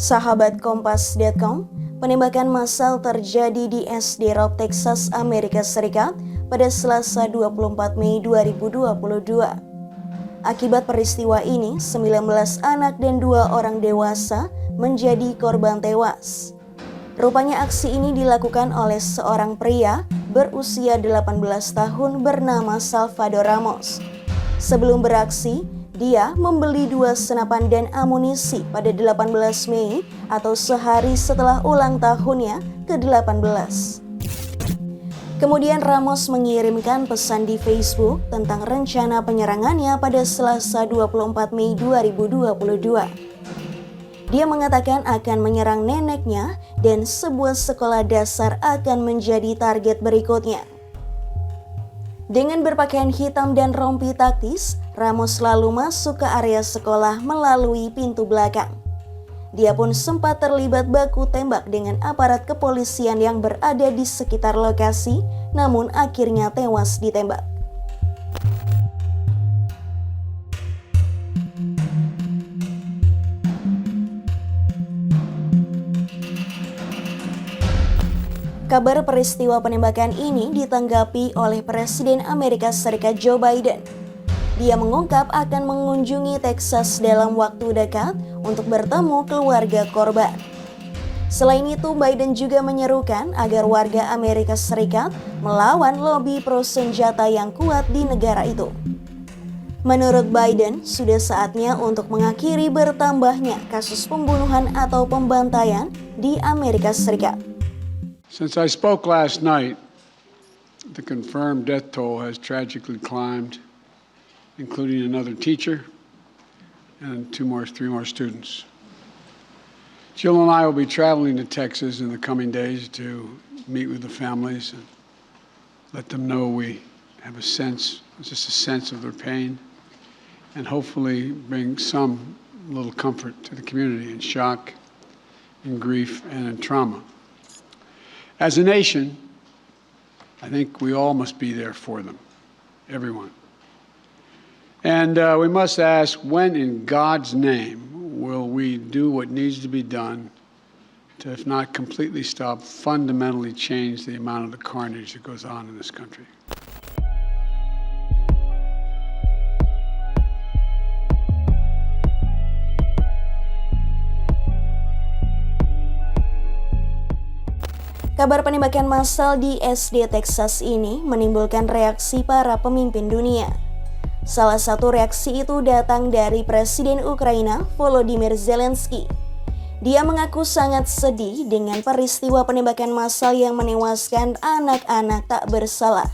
Sahabat Kompas.com, penembakan massal terjadi di SD Robb, Texas, Amerika Serikat pada Selasa 24 Mei 2022. Akibat peristiwa ini, 19 anak dan 2 orang dewasa menjadi korban tewas. Rupanya aksi ini dilakukan oleh seorang pria berusia 18 tahun bernama Salvador Ramos. Sebelum beraksi, dia membeli 2 senapan dan amunisi pada 18 Mei atau sehari setelah ulang tahunnya ke-18. Kemudian Ramos mengirimkan pesan di Facebook tentang rencana penyerangannya pada Selasa 24 Mei 2022. Dia mengatakan akan menyerang neneknya dan sebuah sekolah dasar akan menjadi target berikutnya. Dengan berpakaian hitam dan rompi taktis, Ramos lalu masuk ke area sekolah melalui pintu belakang. Dia pun sempat terlibat baku tembak dengan aparat kepolisian yang berada di sekitar lokasi, namun akhirnya tewas ditembak. Kabar peristiwa penembakan ini ditanggapi oleh Presiden Amerika Serikat Joe Biden. Dia mengungkap akan mengunjungi Texas dalam waktu dekat untuk bertemu keluarga korban. Selain itu, Biden juga menyerukan agar warga Amerika Serikat melawan lobi pro senjata yang kuat di negara itu. Menurut Biden, sudah saatnya untuk mengakhiri bertambahnya kasus pembunuhan atau pembantaian di Amerika Serikat. Since I spoke last night, the confirmed death toll has tragically climbed, including another teacher and 3 more students. Jill and I will be traveling to Texas in the coming days to meet with the families and let them know we have just a sense of their pain, and hopefully bring some little comfort to the community in shock, in grief, and in trauma. As a nation, I think we all must be there for them, everyone. And we must ask, when in God's name will we do what needs to be done to, if not completely stop, fundamentally change the amount of the carnage that goes on in this country? Kabar penembakan massal di SD Texas ini menimbulkan reaksi para pemimpin dunia. Salah satu reaksi itu datang dari Presiden Ukraina Volodymyr Zelensky. Dia mengaku sangat sedih dengan peristiwa penembakan massal yang menewaskan anak-anak tak bersalah.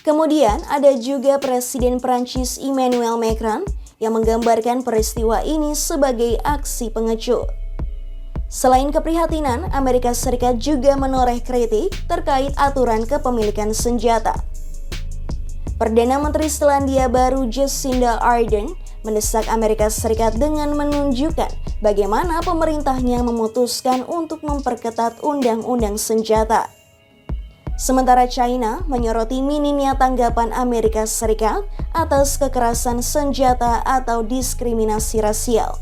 Kemudian ada juga Presiden Prancis Emmanuel Macron yang menggambarkan peristiwa ini sebagai aksi pengecut. Selain keprihatinan, Amerika Serikat juga menoreh kritik terkait aturan kepemilikan senjata. Perdana Menteri Selandia Baru Jacinda Ardern mendesak Amerika Serikat dengan menunjukkan bagaimana pemerintahnya memutuskan untuk memperketat undang-undang senjata. Sementara China menyoroti minimnya tanggapan Amerika Serikat atas kekerasan senjata atau diskriminasi rasial.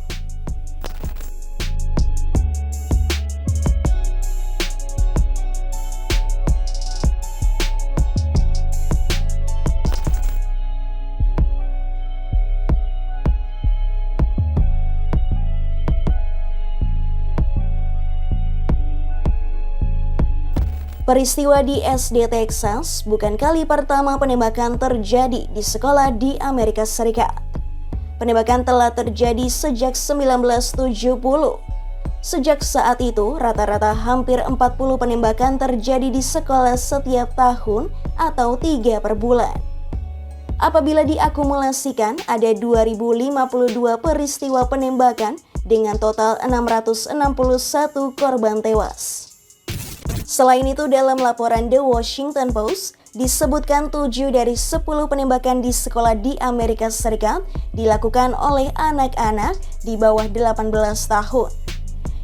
Peristiwa di SD Texas bukan kali pertama penembakan terjadi di sekolah di Amerika Serikat. Penembakan telah terjadi sejak 1970. Sejak saat itu, rata-rata hampir 40 penembakan terjadi di sekolah setiap tahun atau 3 per bulan. Apabila diakumulasikan, ada 2052 peristiwa penembakan dengan total 661 korban tewas. Selain itu, dalam laporan The Washington Post, disebutkan 7 dari 10 penembakan di sekolah di Amerika Serikat dilakukan oleh anak-anak di bawah 18 tahun.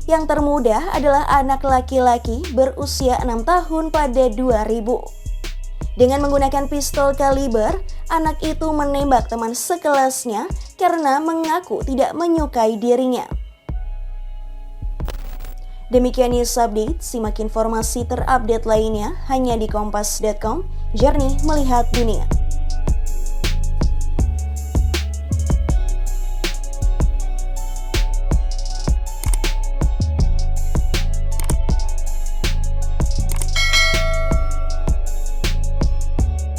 Yang termuda adalah anak laki-laki berusia 6 tahun pada 2000. Dengan menggunakan pistol kaliber, anak itu menembak teman sekelasnya karena mengaku tidak menyukai dirinya. Demikian news update, simak informasi terupdate lainnya hanya di kompas.com, jernih melihat dunia.